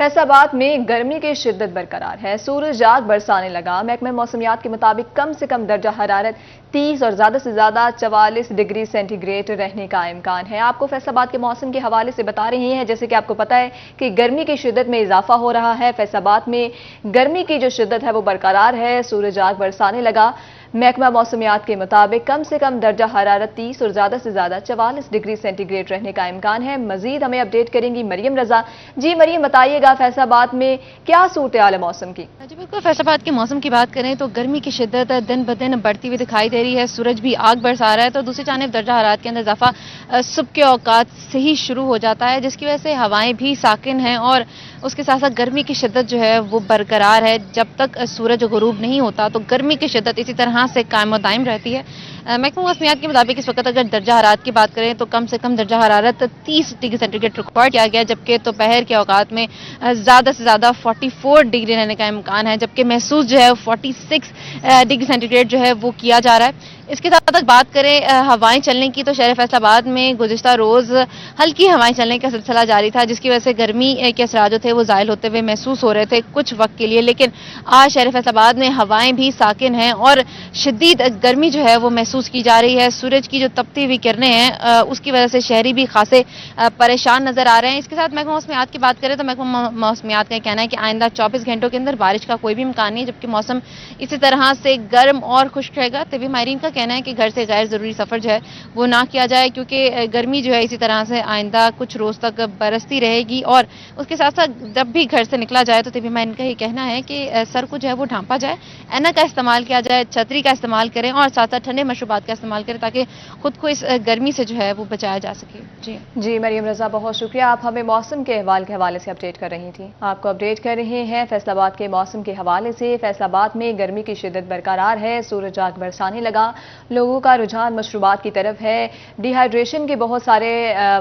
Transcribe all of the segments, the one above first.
फैसलाबाद में गर्मी की शिद्दत बरकरार है। सूरज आग बरसाने लगा। महकमे मौसमियात के मुताबिक कम से कम दर्जा हरारत 30 और ज्यादा से ज्यादा 44 डिग्री सेंटीग्रेड रहने का इम्कान है। आपको फैसलाबाद के मौसम के हवाले से बता रहे हैं, जैसे कि आपको पता है कि गर्मी की शिद्दत में इजाफा हो रहा है। फैसलाबाद में गर्मी की जो शिद्दत है वो बरकरार है। सूरज आग बरसाने लगा। महकमा मौसमियात के मुताबिक कम से कम दर्जा हरारत 30 और ज्यादा से ज्यादा 44 डिग्री सेंटीग्रेड रहने का इम्कान है। मजीद हमें अपडेट करेंगी मरियम रजा। जी मरियम, बताइएगा फैसलाबाद में क्या सूरत हाल है मौसम की? जी बिल्कुल, फैसलाबाद के मौसम की बात करें तो गर्मी की शिद्दत दिन ब दिन बढ़ती हुई दिखाई दे रही है। सूरज भी आग बरसा रहा है, तो दूसरी जानिब दर्जा हरारत के अंदर इजाफा सुबह के औकात से ही शुरू हो जाता है, जिसकी वजह से हवाएं भी साकिन हैं और उसके साथ साथ गर्मी की शिद्दत जो है वो बरकरार है। जब तक सूरज गुरूब नहीं होता तो गर्मी की शिद्दत इसी तरह से कायम दायम रहती है। महकमा मौसमियात के मुताबिक इस वक्त अगर दर्जा हरारत की बात करें तो कम से कम दर्जा हरारत 30 डिग्री सेंटीग्रेड रिकॉर्ड किया गया, जबकि दोपहर के औकात में ज़्यादा से ज़्यादा 44 डिग्री रहने का इम्कान है, जबकि महसूस जो है 46 डिग्री सेंटीग्रेड जो है वो किया जा रहा है। इसके साथ अगर बात करें हवाएं चलने की तो शहर फैसलाबाद में गुज़िश्ता रोज़ हल्की हवाएं चलने का सिलसिला जारी था, जिसकी वजह से गर्मी के असरार जो थे वो ज़ाहिल होते हुए महसूस हो रहे थे कुछ वक्त के लिए। लेकिन आज शहर फैसलाबाद में हवाएं भी साकिन हैं और शदीद गर्मी जो है वो महसूस की जा रही है। सूरज की जो तपती हुई किरणें हैं उसकी वजह से शहरी भी खासे परेशान नजर आ रहे हैं। इसके साथ महकमा मौसमियात की बात करें तो महकमा मौसमियात का कहना है कि आइंदा 24 घंटों के अंदर बारिश का कोई भी इम्कान नहीं, जबकि मौसम इसी तरह से गर्म और खुश्क रहेगा। तभी माहिरीन का कहना है कि घर से गैर जरूरी सफर जो है वो ना किया जाए, क्योंकि गर्मी जो है इसी तरह से आइंदा कुछ रोज तक बरसती रहेगी। और उसके साथ साथ जब भी घर से निकला जाए तो तभी माहिरीन का ये कहना है कि सर को जो है वो ढांपा जाए, ऐनक का इस्तेमाल किया जाए, छतरी का इस्तेमाल करें और साथ साथ ठंडे मशरूबात का इस्तेमाल करें, ताकि खुद को इस गर्मी से जो है वो बचाया जा सके। जी मरियम रजा, बहुत शुक्रिया। आप हमें मौसम के हवाले से अपडेट कर रही थी। आपको अपडेट कर रहे हैं फैसलाबाद के मौसम के हवाले से। फैसलाबाद में गर्मी की शिद्दत बरकरार है। सूरज आग बरसाने लगा। लोगों का रुझान मशरूबात की तरफ है। डिहाइड्रेशन के बहुत सारे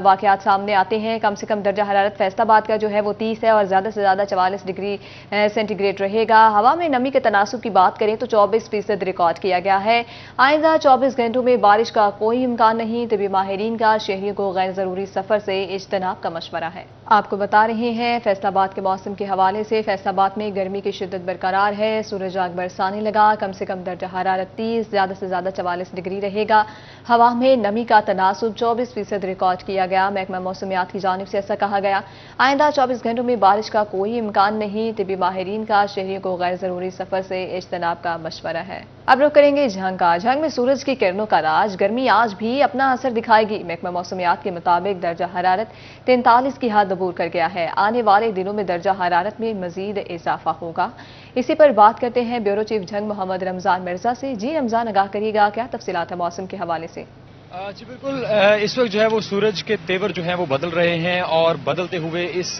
वाकयात सामने आते हैं। कम से कम दर्जा हरारत फैसलाबाद का जो है वो 30 है और ज़्यादा से ज़्यादा 44 डिग्री सेंटीग्रेड रहेगा। हवा में नमी के तनासुब की बात करें तो 24% रिकॉर्ड किया गया है। आइंदा 24 घंटों में बारिश का कोई इम्कान नहीं। तभी माहिरीन का शहरियों को गैर ज़रूरी सफ़र से इज्तनाब का मशवरा है। आपको बता रहे हैं फैसलाबाद के मौसम के हवाले से। फैसलाबाद में गर्मी की शिद्दत बरकरार है। सूरज आग बरसाने लगा। कम से कम दर्जा हरारत 30, ज़्यादा से ज़्यादा 44 डिग्री रहेगा। हवा में नमी का तनासुब 24% रिकॉर्ड किया गया। महकमा मौसमियात की जानिब से ऐसा कहा गया। आइंदा 24 घंटों में बारिश का कोई इम्कान नहीं। तभी माहिरीन का शहरियों को गैर ज़रूरी सफ़र से इज्तनाब का मशवरा है। अब रुक करेंगे झंग का। झंग में सूरज की किरणों का राज। गर्मी आज भी अपना असर दिखाएगी। महकमा मौसमियात के मुताबिक दर्जा हरारत 43 की हद अबूर कर गया है। आने वाले दिनों में दर्जा हरारत में मजीद इजाफा होगा। इसी पर बात करते हैं ब्यूरो चीफ झंग मोहम्मद रमजान मिर्जा से। जी रमजान, आगाह करिएगा, क्या तफसीलात है मौसम के हवाले से? जी बिल्कुल, इस वक्त जो है वो सूरज के तेवर जो है वो बदल रहे हैं और बदलते हुए इस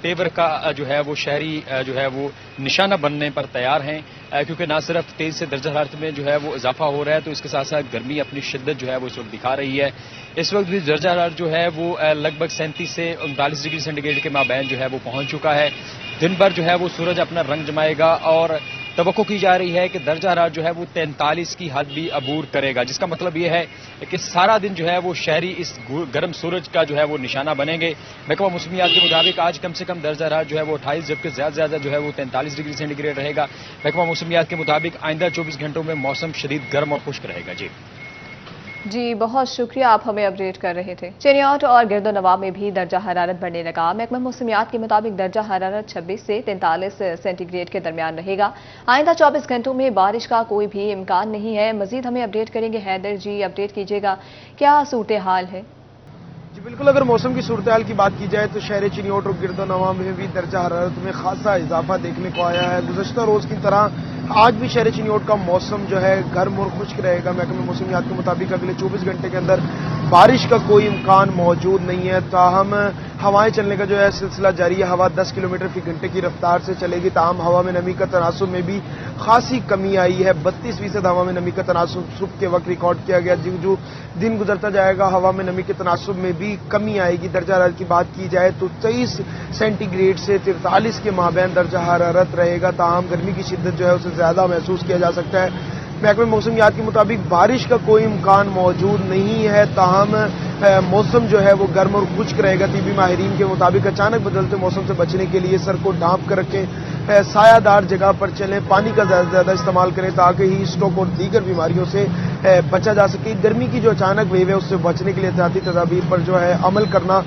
तेवर का जो है वो शहरी जो है वो निशाना बनने पर तैयार हैं, क्योंकि ना सिर्फ तेज से दर्जा हरारत में जो है वो इजाफा हो रहा है, तो इसके साथ साथ गर्मी अपनी शिद्दत जो है वो इस वक्त दिखा रही है। इस वक्त भी दर्जा हरारत जो है वो लगभग 37 से 39 डिग्री सेंटीग्रेड के माबैन जो है वो पहुंच चुका है। दिन भर जो है वो सूरज अपना रंग जमाएगा और तवक्को की जा रही है कि दर्जा हरारत जो है वो 43 की हद भी अबूर करेगा, जिसका मतलब ये है कि सारा दिन जो है वो शहरी इस गर्म सूरज का जो है वो निशाना बनेंगे। महकमा मौसमियात के मुताबिक आज कम से कम दर्जा हरारत जो है वो 28, जबकि ज्यादा से ज्यादा जो है वो 43 डिग्री सेंटीग्रेड रहेगा। महकमा मौसमियात के मुताबिक आइंदा 24 घंटों में मौसम शदीद गर्म और खुश्क रहेगा। जी बहुत शुक्रिया, आप हमें अपडेट कर रहे थे। चिनियाट और गिरदोनवा में भी दर्जा हरारत बढ़ने लगा। महकमा मौसमियात के मुताबिक दर्जा हरारत 26 से 43 सेंटीग्रेड के दरमियान रहेगा। आइंदा 24 घंटों में बारिश का कोई भी इम्कान नहीं है। मजीद हमें अपडेट करेंगे हैदर जी। अपडेट कीजिएगा, क्या सूरत हाल है? जी बिल्कुल, अगर मौसम की सूरत हाल की बात की जाए तो शहर चिनियोट और गिरदोनवा में भी दर्जा हरारत में खासा इजाफा देखने को आया है। गुज़श्ता रोज की तरह आज भी शहर चिनियोट का मौसम जो है गर्म और खुश्क रहेगा। महकमे मौसमियात के मुताबिक अगले 24 घंटे के अंदर बारिश का कोई इम्कान मौजूद नहीं है। ताहम हवाएं चलने का जो है सिलसिला जारी है। हवा 10 किलोमीटर फी घंटे की रफ्तार से चलेगी। ताहम हवा में नमी का तनासुब में भी खासी कमी आई है। 32% हवा में नमी का तनासुब सुबह के वक्त रिकॉर्ड किया गया। जो दिन गुजरता जाएगा हवा में नमी के तनासुब में भी कमी आएगी। दर्जा हरारत की बात की जाए तो 23 सेंटीग्रेड से 43 के माबैन दर्जा हरारत रहेगा। ताहम गर्मी की शिद्दत जो है उसे ज्यादा महसूस किया जा सकता है। महकमे मौसमियात के मुताबिक बारिश का कोई इम्कान मौजूद नहीं है। ताहम मौसम जो है वो गर्म और खुश्क रहेगा। तिबी माहिरीन के मुताबिक अचानक बदलते मौसम से बचने के लिए सर को ढांप कर रखें, सायादार जगह पर चलें, पानी का ज़्यादा से ज़्यादा इस्तेमाल करें ताकि ही स्ट्रोक और दीगर बीमारियों से बचा जा सके। गर्मी की जो अचानक वेव है उससे बचने के लिए एहतियाती तदाबीर पर जो है अमल करना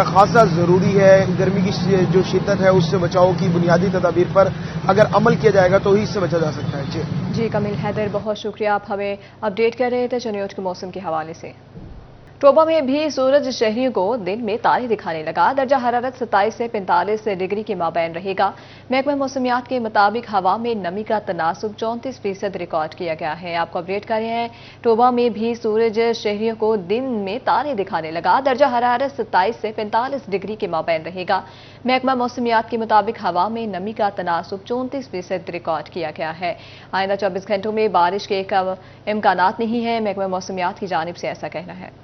खासा ज़रूरी है। गर्मी की जो शिद्दत है उससे बचाव की बुनियादी तदाबीर पर अगर अमल किया जाएगा तो ही इससे बचा जा सकता है। जी कमिल हैदर, बहुत शुक्रिया, आप हमें अपडेट कर रहे थे चनियोट के मौसम के हवाले से। टोबा में भी सूरज शहरियों को दिन में तारे दिखाने लगा। दर्जा हरारत 27 से 45 डिग्री के माबैन रहेगा। महकमा मौसमियात के मुताबिक हवा में नमी का तनासुब 34% रिकॉर्ड किया गया है। आपको अपडेट कर रहे हैं, टोबा में भी सूरज शहरियों को दिन में तारे दिखाने लगा। दर्जा हरारत 27 से 45 डिग्री के माबैन रहेगा। महकमा मौसमियात के मुताबिक हवा में नमी का तनासुब 34% रिकॉर्ड किया गया है। आइंदा 24 घंटों में बारिश के इम्कानात नहीं है। महकमा मौसमियात की जानिब से ऐसा कहना है।